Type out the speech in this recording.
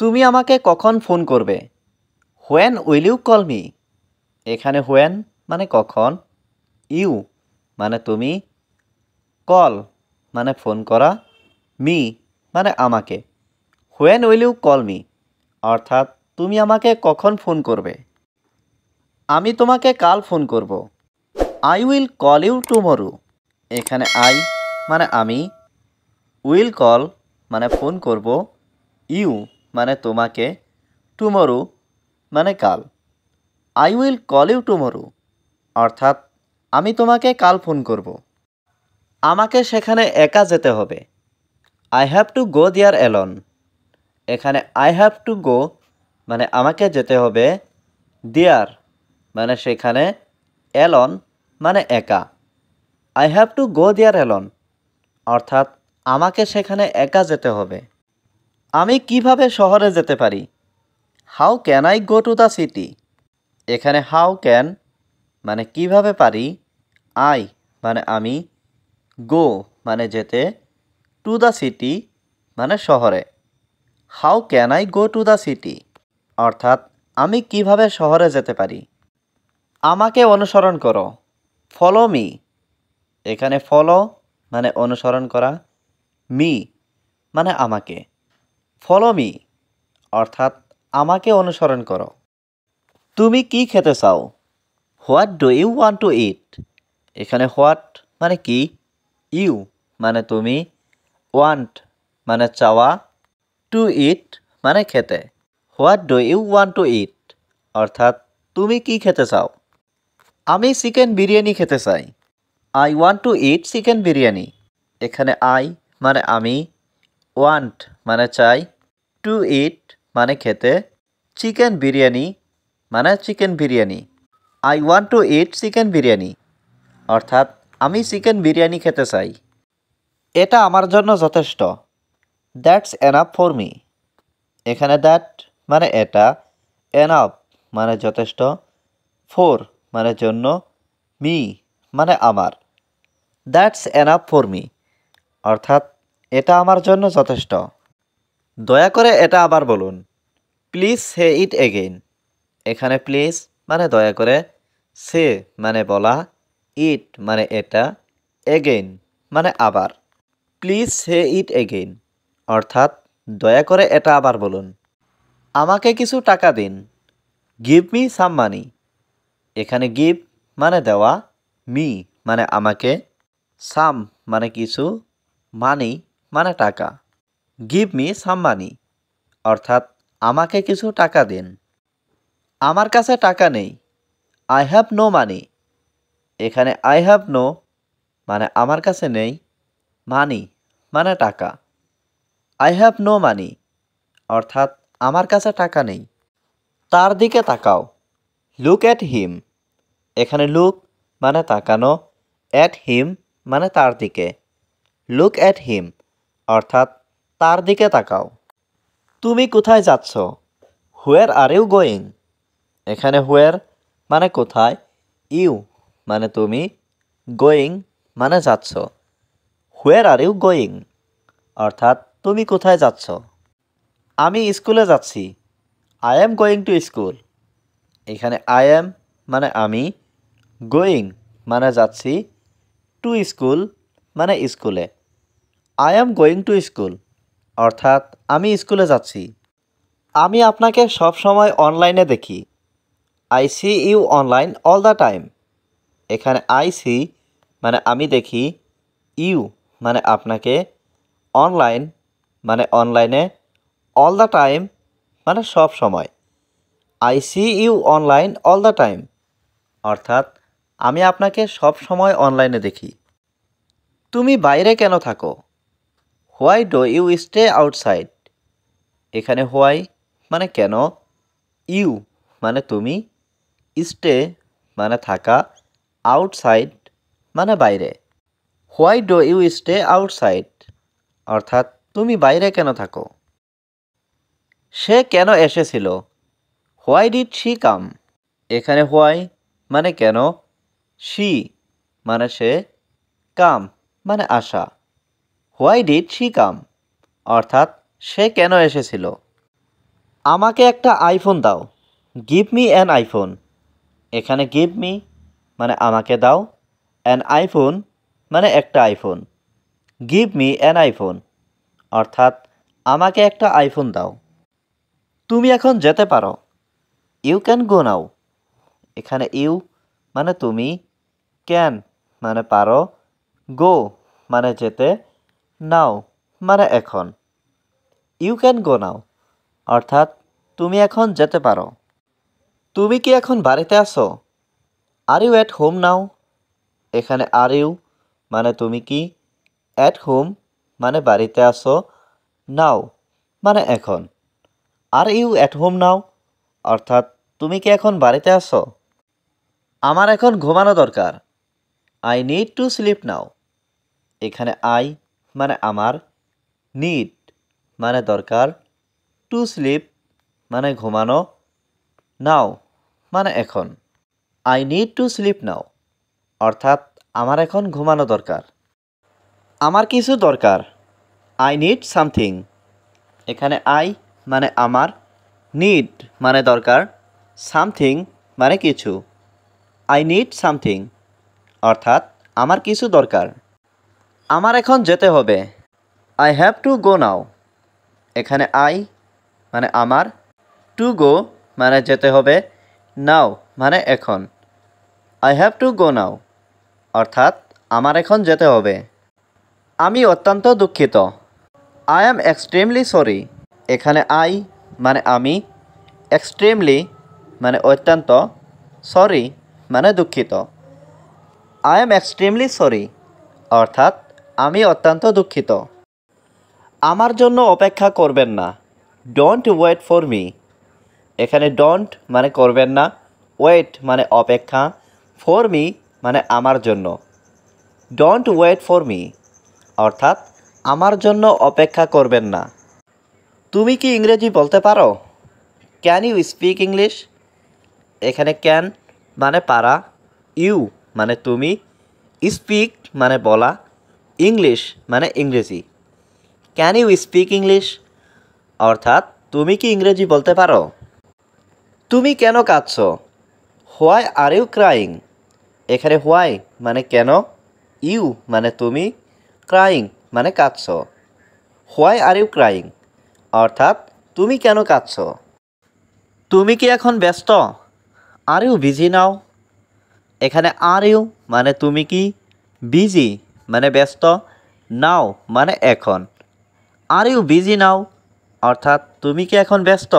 তুমি আমাকে কখন ফোন করবে? When will you call me? এখানে হোয়েন মানে কখন, ইউ মানে তুমি, কল মানে ফোন করা, মি মানে আমাকে। When will you call me অর্থাৎ তুমি আমাকে কখন ফোন করবে? আমি তোমাকে কাল ফোন করব। I will call you tomorrow. এখানে আই মানে আমি, উইল কল মানে ফোন করব, ইউ মানে তোমাকে, টুমরো মানে কাল। I will call you tomorrow অর্থাৎ আমি তোমাকে কাল ফোন করব। আমাকে সেখানে একা যেতে হবে। I have to go there alone. এখানে আই হ্যাভ টু গো মানে আমাকে যেতে হবে, দেয়ার মানে সেখানে, অ্যালোন মানে একা। I have to go there alone অর্থাৎ আমাকে সেখানে একা যেতে হবে। আমি কিভাবে শহরে যেতে পারি? How can I go to the city? এখানে হাউ ক্যান মানে কিভাবে পারি, আই মানে আমি, গো মানে যেতে, টু দ্য সিটি মানে শহরে। How can I go to the city অর্থাৎ আমি কিভাবে শহরে যেতে পারি। আমাকে অনুসরণ করো। Follow me. এখানে ফলো মানে অনুসরণ করা, মি মানে আমাকে। ফলো মি অর্থাৎ আমাকে অনুসরণ করো। তুমি কি খেতে চাও? What do you want to eat? এখানে হোয়াট মানে কি, ইউ মানে তুমি, ওয়ান্ট মানে চাওয়া, টু ইট মানে খেতে। What do you want to eat অর্থাৎ তুমি কি খেতে চাও? আমি চিকেন বিরিয়ানি খেতে চাই। I want to it chicken biryani. এখানে আই মানে আমি, ওয়ান্ট মানে চাই, টু ইট মানে খেতে, চিকেন বিরিয়ানি মানে chicken biryani. I want to it chicken biryani অর্থাৎ আমি চিকেন বিরিয়ানি খেতে চাই। এটা আমার জন্য যথেষ্ট। That's enough for me. এখানে দ্যাট মানে এটা, এনাফ মানে যথেষ্ট, ফর মানে জন্য, মি মানে আমার। দ্যাটস এনাফ ফর মি অর্থাৎ এটা আমার জন্য যথেষ্ট। দয়া করে এটা আবার বলুন। Please say it again. এখানে প্লিজ মানে দয়া করে, সে মানে বলা, ইট মানে এটা, এগেইন মানে আবার। প্লিজ সে ইট এগেইন অর্থাৎ দয়া করে এটা আবার বলুন। আমাকে কিছু টাকা দিন। গিভ মি সাম মানি। এখানে গিভ মানে দেওয়া, মি মানে আমাকে, সাম মানে কিছু, মানি মানে টাকা। গিভ মি সাম মানি অর্থাৎ আমাকে কিছু টাকা দিন। আমার কাছে টাকা নেই। I have no money. এখানে আই হ্যাভ নো মানে আমার কাছে নেই, মানি মানে টাকা। আই হ্যাভ নো মানি অর্থাৎ আমার কাছে টাকা নেই। তার দিকে তাকাও। Look at him. এখানে লুক মানে তাকানো, অ্যাট হিম মানে তার দিকে। লুক অ্যাট হিম অর্থাৎ তার দিকে তাকাও। তুমি কোথায় যাচ্ছ? হোয়ার আর ইউ গোয়িং? এখানে হোয়ার মানে কোথায়, ইউ মানে তুমি, গোয়িং মানে যাচ্ছ। হোয়ার আর ইউ গোয়িং অর্থাৎ তুমি কোথায় যাচ্ছ? আমি স্কুলে যাচ্ছি। I am going to school. এখানে আই এম মানে আমি, গোয়িং মানে যাচ্ছি, টু স্কুল মানে স্কুলে। I am going to school অর্থাৎ আমি স্কুলে যাচ্ছি। আমি আপনাকে সব সময় অনলাইনে দেখি। I see you online all the time. এখানে আই সি মানে আমি দেখি, ইউ মানে আপনাকে, অনলাইন মানে অনলাইনে, অল দ্য টাইম মানে সব সময়। I see you online all the time অর্থাৎ আমি আপনাকে সব সময় অনলাইনে দেখি। তুমি বাইরে কেন থাকো? Why do you stay outside? এখানে হোয়াই মানে কেন, ইউ মানে তুমি, স্টে মানে থাকা, আউটসাইড মানে বাইরে। Why do you stay outside অর্থাৎ তুমি বাইরে কেন থাকো? সে কেন এসেছিল? Why did she come? এখানে হোয়াই মানে কেন, শি মানে সে, কাম মানে আসা। হোয়াই ডিড শি কাম অর্থাৎ সে কেন এসেছিল? আমাকে একটা আইফোন দাও। Give me an iPhone. এখানে গিভ মি মানে আমাকে দাও, অ্যান আইফোন মানে একটা iPhone. Give me an iPhone অর্থাৎ আমাকে একটা আইফোন দাও। তুমি এখন যেতে পারো। ইউ ক্যান গো নাও। এখানে ইউ মানে তুমি, ক্যান মানে পারো, গো মানে যেতে, নাও মানে এখন। ইউ ক্যান গো নাও অর্থাৎ তুমি এখন যেতে পারো। তুমি কি এখন বাড়িতে আছো? Are you at home now. এখানে আর ইউ মানে তুমি কি, অ্যাট হোম মানে বাড়িতে আছো, নাও মানে এখন। Are you at home now অর্থাৎ তুমি কি এখন বাড়িতে আছো? আমার এখন ঘুমানো দরকার। I need to sleep now. এখানে আই মানে আমার, নিড মানে দরকার, টু স্লিপ মানে ঘুমানো, নাও মানে এখন। I need to sleep now অর্থাৎ আমার এখন ঘুমানো দরকার। আমার কিছু দরকার। I need something. এখানে আই মানে আমার, নিড মানে দরকার, সামথিং মানে কিছু। আই নিড সামথিং অর্থাৎ আমার কিছু দরকার। আমার এখন যেতে হবে। আই হ্যাভ টু গো নাও। এখানে আই মানে আমার, টু গো মানে যেতে হবে, নাও মানে এখন। আই হ্যাভ টু গো নাও অর্থাৎ আমার এখন যেতে হবে। আমি অত্যন্ত দুঃখিত। I am extremely sorry. এখানে আই মানে আমি, এক্সট্রিমলি মানে অত্যন্ত, সরি মানে দুঃখিত। আই অ্যাম এক্সট্রিমলি সরি অর্থাৎ আমি অত্যন্ত দুঃখিত। আমার জন্য অপেক্ষা করবেন না। Don't wait for me. এখানে ডোন্ট মানে করবেন না, ওয়েট মানে অপেক্ষা, ফর মি মানে আমার জন্য। ডোন্ট ওয়েট ফর মি অর্থাৎ আমার জন্য অপেক্ষা করবেন না। তুমি কি ইংরেজি বলতে পারো? Can you speak English? এখানে ক্যান মানে পারা, ইউ মানে তুমি, স্পিক মানে বলা, ইংলিশ মানে ইংরেজি। ক্যান ইউ স্পিক ইংলিশ অর্থাৎ তুমি কি ইংরেজি বলতে পারো? তুমি কেন কাঁদছো? Why are you crying? এখানে হোয়াই মানে কেন, ইউ মানে তুমি, ক্রাইং মানে কাঁদছো। হোয়াই আর ইউ ক্রাইং অর্থাৎ তুমি কেন কাঁদছো? তুমি কি এখন ব্যস্ত? Are you busy now? এখানে আর ইউ মানে তুমি কি, বিজি মানে ব্যস্ত, নাও মানে এখন। আর ইউ বিজি নাও অর্থাৎ তুমি কি এখন ব্যস্ত?